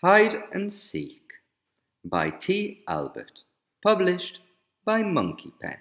Hide and Seek by T. Albert, published by Monkey Pen.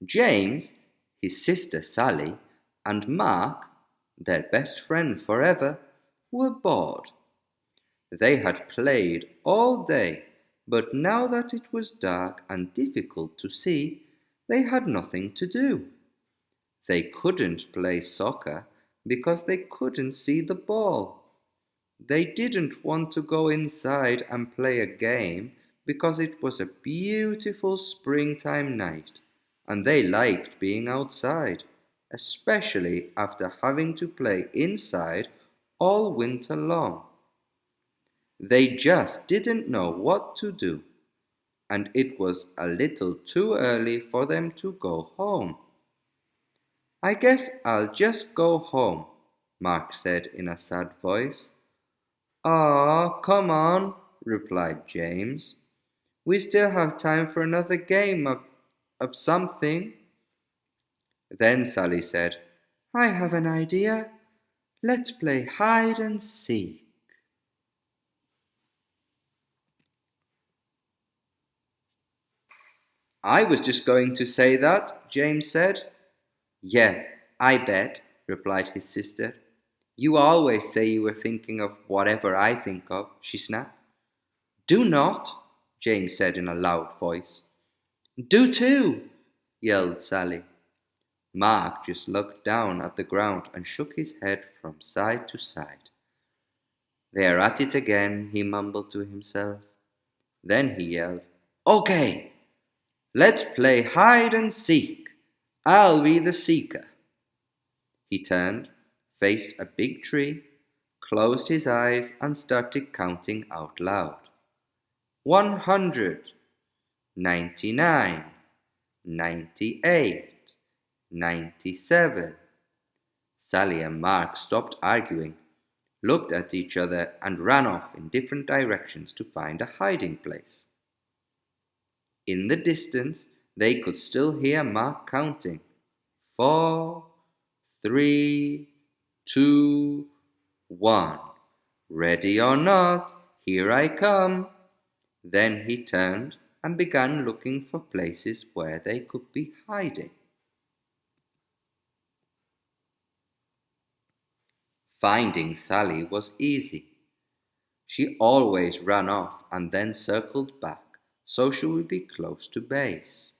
James, his sister Sally, and Mark, their best friend forever, were bored. They had played all day, but now that it was dark and difficult to see, they had nothing to do. They couldn't play soccer because they couldn't see the ball. They didn't want to go inside and play a game because it was a beautiful springtime night, and they liked being outside, especially after having to play inside all winter long. They just didn't know what to do, and it was a little too early for them to go home. "I guess I'll just go home," Mark said in a sad voice. "Aw, come on," replied James. "We still have time for another game of something." Then Sally said, "I have an idea. Let's play hide and seek." "I was just going to say that," James said. "Yeah, I bet," replied his sister. "You always say you were thinking of whatever I think of," she snapped. "Do not," James said in a loud voice. "Do too," yelled Sally. Mark just looked down at the ground and shook his head from side to side. "They're at it again," he mumbled to himself. Then he yelled, "Okay, let's play hide and seek. I'll be the seeker." He turned, faced a big tree, closed his eyes and started counting out loud. 100, 99, 98, 97. Sally and Mark stopped arguing, looked at each other, and ran off in different directions to find a hiding place. In the distance, they could still hear Mark counting. 4, 3, 2, 1. "Ready or not, here I come." Then he turned and began looking for places where they could be hiding. Finding Sally was easy. She always ran off and then circled back, so she would be close to base,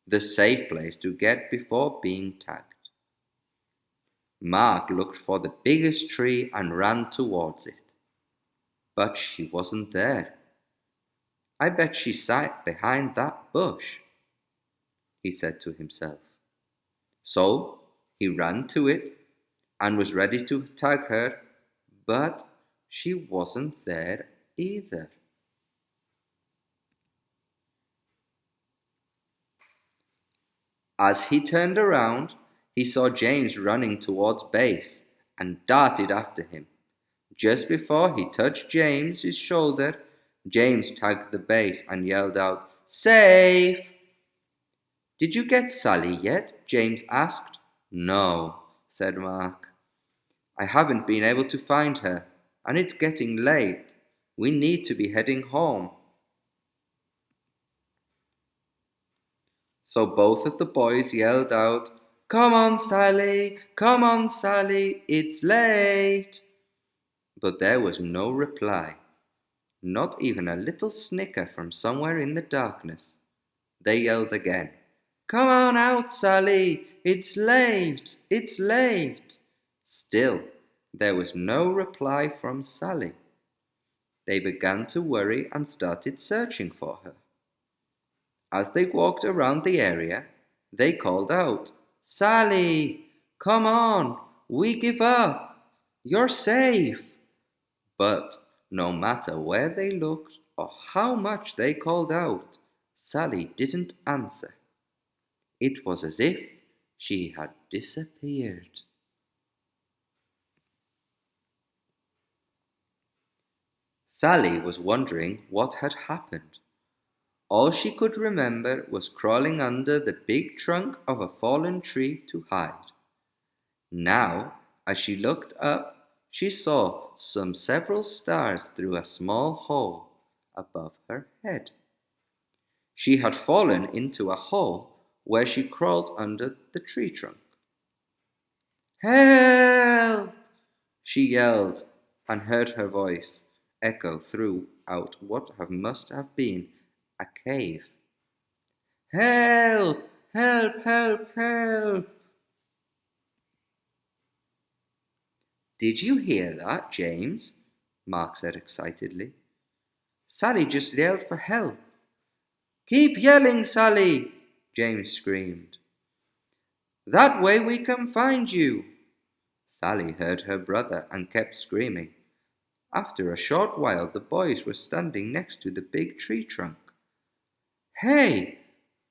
the safe place to get before being tagged. Mark looked for the biggest tree and ran towards it, but she wasn't there. "I bet she sat behind that bush," he said to himself. So he ran to it and was ready to tag her, but she wasn't there either. As he turned around, he saw James running towards base and darted after him. Just before he touched James's shoulder, James tagged the base and yelled out, "Safe!" "Did you get Sally yet?" James asked. "No," said Mark. "I haven't been able to find her, and it's getting late. We need to be heading home." So both of the boys yelled out, "Come on, Sally! Come on, Sally! It's late!" But there was no reply, not even a little snicker from somewhere in the darkness. They yelled again, "Come on out, Sally! It's late! It's late!" Still, there was no reply from Sally. They began to worry and started searching for her. As they walked around the area, they called out, "Sally, come on, we give up. You're safe." But no matter where they looked or how much they called out, Sally didn't answer. It was as if she had disappeared. Sally was wondering what had happened. All she could remember was crawling under the big trunk of a fallen tree to hide. Now, as she looked up, she saw several stars through a small hole above her head. She had fallen into a hole where she crawled under the tree trunk. "Help!" she yelled, and heard her voice echo throughout what must have been a cave. "Help! Help! Help! Help!" "Did you hear that, James?" Mark said excitedly. "Sally just yelled for help." "Keep yelling, Sally!" James screamed. "That way we can find you." Sally heard her brother and kept screaming. After a short while the boys were standing next to the big tree trunk. "Hey,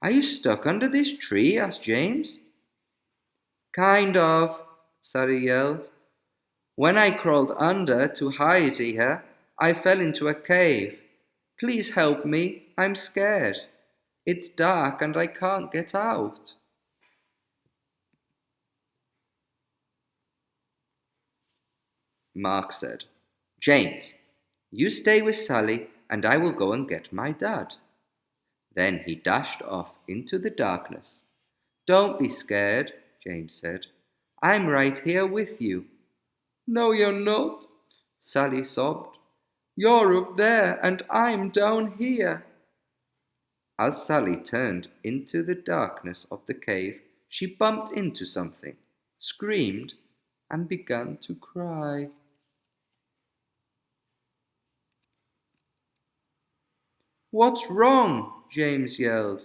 are you stuck under this tree?" asked James. "Kind of," Sally yelled. "When I crawled under to hide here, I fell into a cave. Please help me, I'm scared. It's dark and I can't get out." Mark said, "James, you stay with Sally and I will go and get my dad." Then he dashed off into the darkness. "Don't be scared," James said. "I'm right here with you." "No, you're not," Sally sobbed. "You're up there and I'm down here." As Sally turned into the darkness of the cave, she bumped into something, screamed, and began to cry. "What's wrong?" James yelled.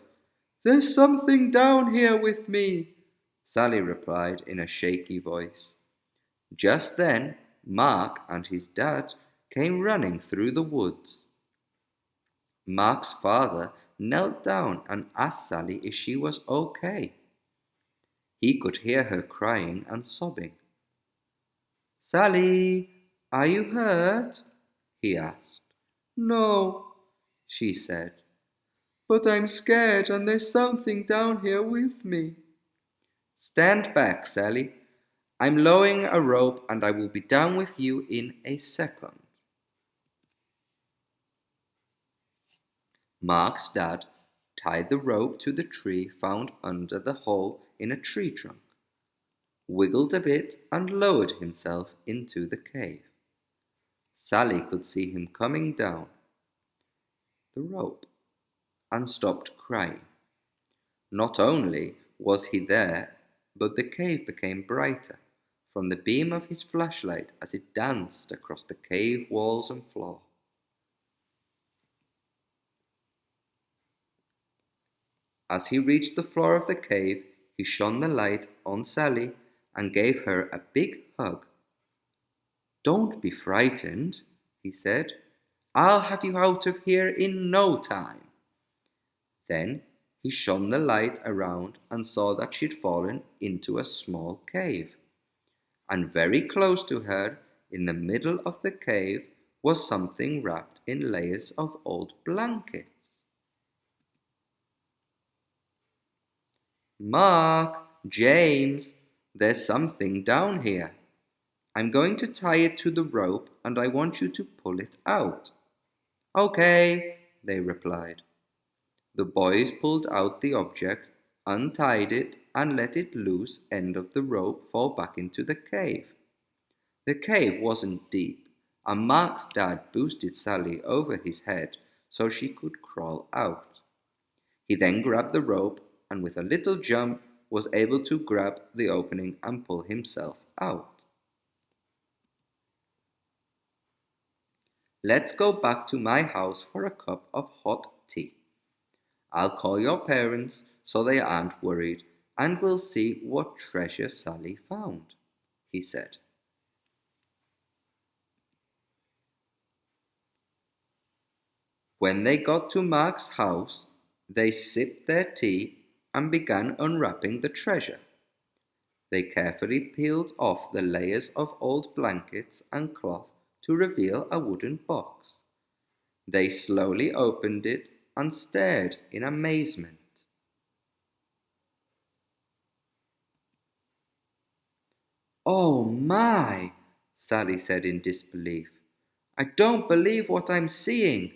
"There's something down here with me," Sally replied in a shaky voice. Just then, Mark and his dad came running through the woods. Mark's father knelt down and asked Sally if she was okay. He could hear her crying and sobbing. "Sally, are you hurt?" he asked. "No," she said, "but I'm scared and there's something down here with me." "Stand back, Sally. I'm lowering a rope and I will be down with you in a second." Mark's dad tied the rope to the tree found under the hole in a tree trunk, wiggled a bit and lowered himself into the cave. Sally could see him coming down the rope and stopped crying. Not only was he there, but the cave became brighter from the beam of his flashlight as it danced across the cave walls and floor. As he reached the floor of the cave, he shone the light on Sally and gave her a big hug. "Don't be frightened," he said. "I'll have you out of here in no time." Then he shone the light around and saw that she'd fallen into a small cave. And very close to her, in the middle of the cave, was something wrapped in layers of old blankets. "Mark, James, there's something down here. I'm going to tie it to the rope and I want you to pull it out." "Okay," they replied. The boys pulled out the object, untied it, and let the loose end of the rope fall back into the cave. The cave wasn't deep, and Mark's dad boosted Sally over his head so she could crawl out. He then grabbed the rope and with a little jump was able to grab the opening and pull himself out. "Let's go back to my house for a cup of hot tea. I'll call your parents so they aren't worried, and we'll see what treasure Sally found," he said. When they got to Mark's house, they sipped their tea and began unwrapping the treasure. They carefully peeled off the layers of old blankets and cloth to reveal a wooden box. They slowly opened it and stared in amazement. "Oh my!" Sally said in disbelief. "I don't believe what I'm seeing."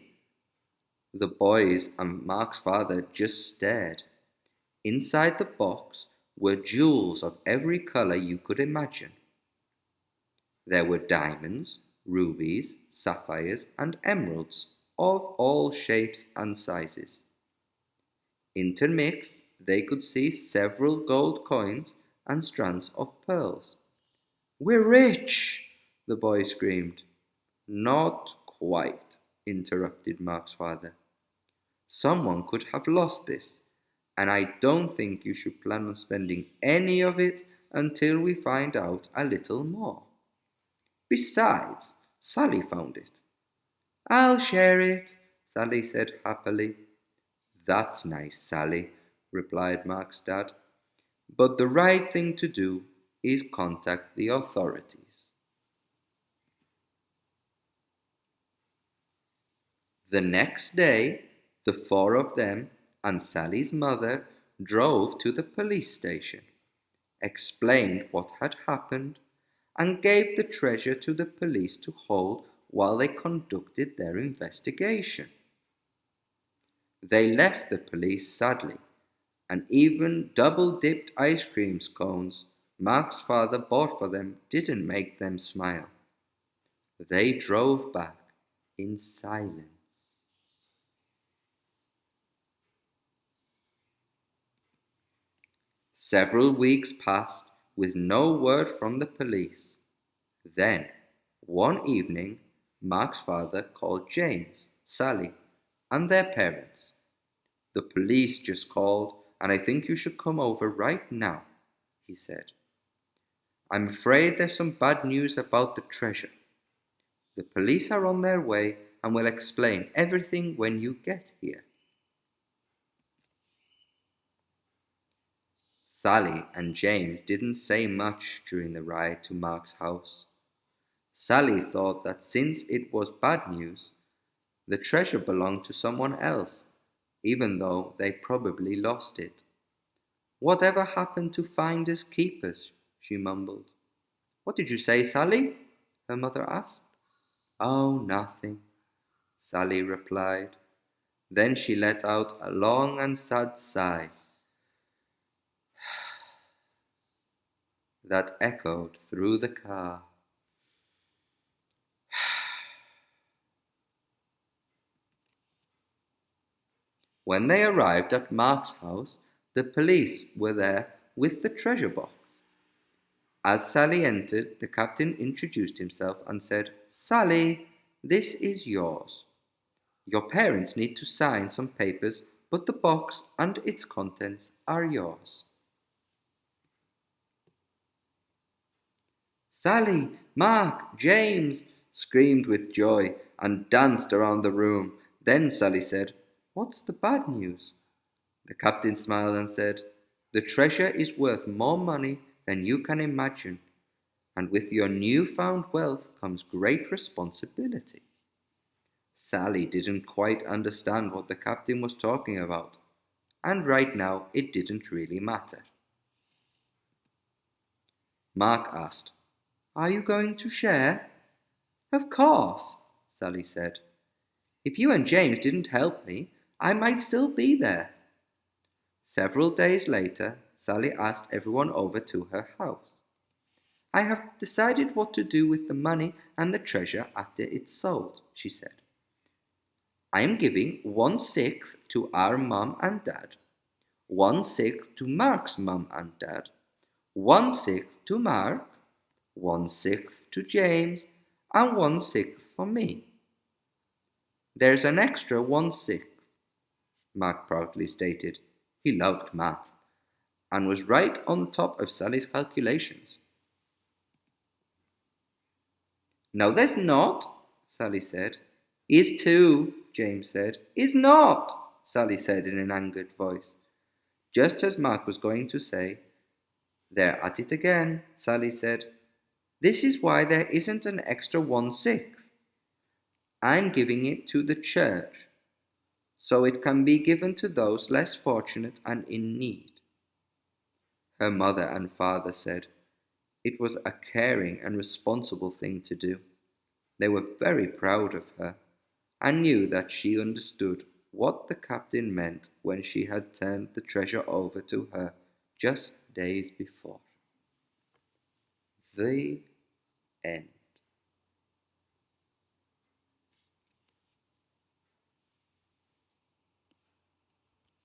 The boys and Mark's father just stared. Inside the box were jewels of every color you could imagine. There were diamonds, rubies, sapphires, and emeralds of all shapes and sizes. Intermixed, they could see several gold coins and strands of pearls. "We're rich!" the boy screamed. "Not quite," interrupted Mark's father. "Someone could have lost this, and I don't think you should plan on spending any of it until we find out a little more. Besides, Sally found it." "I'll share it," Sally said happily. "That's nice, Sally," replied Mark's dad. "But the right thing to do is contact the authorities." The next day, the four of them and Sally's mother drove to the police station, explained what had happened, and gave the treasure to the police to hold while they conducted their investigation. They left the police sadly, and even double-dipped ice cream cones Mark's father bought for them didn't make them smile. They drove back in silence. Several weeks passed with no word from the police. Then, one evening, Mark's father called James, Sally, and their parents. "The police just called, and I think you should come over right now," he said. "I'm afraid there's some bad news about the treasure. The police are on their way and will explain everything when you get here." Sally and James didn't say much during the ride to Mark's house. Sally thought that since it was bad news, the treasure belonged to someone else, even though they probably lost it. "Whatever happened to finders keepers?" she mumbled. "What did you say, Sally?" her mother asked. "Oh, nothing," Sally replied. Then she let out a long and sad sigh that echoed through the car. When they arrived at Mark's house, the police were there with the treasure box. As Sally entered, the captain introduced himself and said, "Sally, this is yours. Your parents need to sign some papers, but the box and its contents are yours." Sally, Mark, James screamed with joy and danced around the room. Then Sally said, "What's the bad news?" The captain smiled and said, "The treasure is worth more money than you can imagine, and with your newfound wealth comes great responsibility." Sally didn't quite understand what the captain was talking about, and right now it didn't really matter. Mark asked, "Are you going to share?" "Of course," Sally said. "If you and James didn't help me, I might still be there." Several days later, Sally asked everyone over to her house. "I have decided what to do with the money and the treasure after it's sold," she said. "I am giving 1/6 to our mum and dad, 1/6 to Mark's mum and dad, 1/6 to Mark, 1/6 to James, and 1/6 for me." "There's an extra 1/6, Mark proudly stated. He loved math, and was right on top of Sally's calculations. "No, there's not," Sally said. "Is too," James said. "Is not," Sally said in an angered voice. Just as Mark was going to say, "They're at it again," Sally said. "This is why there isn't an extra 1/6. I'm giving it to the church, so it can be given to those less fortunate and in need." Her mother and father said, It was a caring and responsible thing to do. They were very proud of her, and knew that she understood what the captain meant when she had turned the treasure over to her just days before. The end.